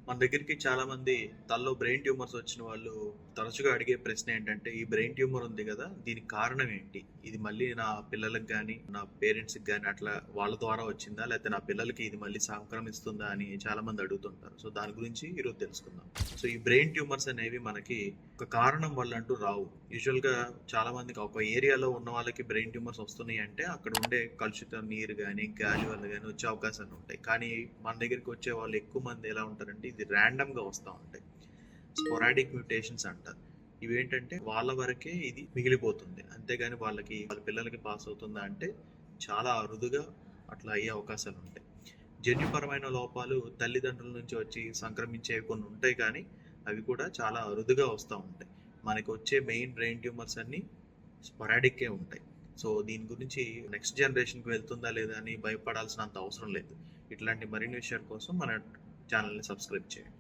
మన దగ్గరికి చాలా మంది తలలో బ్రెయిన్ ట్యూమర్స్ వచ్చిన వాళ్ళు తరచుగా అడిగే ప్రశ్న ఏంటంటే, ఈ బ్రెయిన్ ట్యూమర్ ఉంది కదా, దీనికి కారణం ఏంటి? ఇది మళ్ళీ నా పిల్లలకి గానీ, నా పేరెంట్స్‌కి గానీ అట్లా వాళ్ళ ద్వారా వచ్చిందా? లేకపోతే నా పిల్లలకి ఇది మళ్ళీ సంక్రమిస్తుందా అని చాలా మంది అడుగుతుంటారు. సో దాని గురించి ఈరోజు తెలుసుకుందాం. సో ఈ బ్రెయిన్ ట్యూమర్స్ అనేవి మనకి ఒక కారణం వల్ల అంటూ రావు. యూజువల్‌గా చాలా మందికి ఒక ఏరియాలో ఉన్న వాళ్ళకి బ్రెయిన్ ట్యూమర్స్ వస్తున్నాయి అంటే అక్కడ ఉండే కలుషిత నీరు గానీ, గాలి వల్ల గానీ వచ్చే అవకాశాలు ఉంటాయి. కానీ మన దగ్గరికి వచ్చే వాళ్ళు ఎక్కువ మంది ఎలా ఉంటారంటే ఇది ర్యాండమ్‌గా వస్తా ఉంటాయి. స్పోరాడిక్ మ్యుటేషన్స్ అంటారు. ఇవేంటంటే వాళ్ళ వరకే ఇది మిగిలిపోతుంది. అంతేగాని వాళ్ళ పిల్లలకి పాస్ అవుతుందా అంటే చాలా అరుదుగా అట్లా అయ్యే అవకాశాలు ఉంటాయి. జన్యుపరమైన లోపాలు తల్లిదండ్రుల నుంచి వచ్చి సంక్రమించేవి కొన్ని ఉంటాయి కానీ అవి కూడా చాలా అరుదుగా వస్తూ ఉంటాయి. మనకి వచ్చే మెయిన్ బ్రెయిన్ ట్యూమర్స్ అన్నీ స్పొరాడిక్కే ఉంటాయి. సో దీని గురించి నెక్స్ట్ జనరేషన్కి వెళ్తుందా లేదా అని భయపడాల్సినంత అవసరం లేదు. ఇట్లాంటి మరిన్ని విషయాల కోసం మన ఛానల్ని సబ్స్క్రైబ్ చేయండి.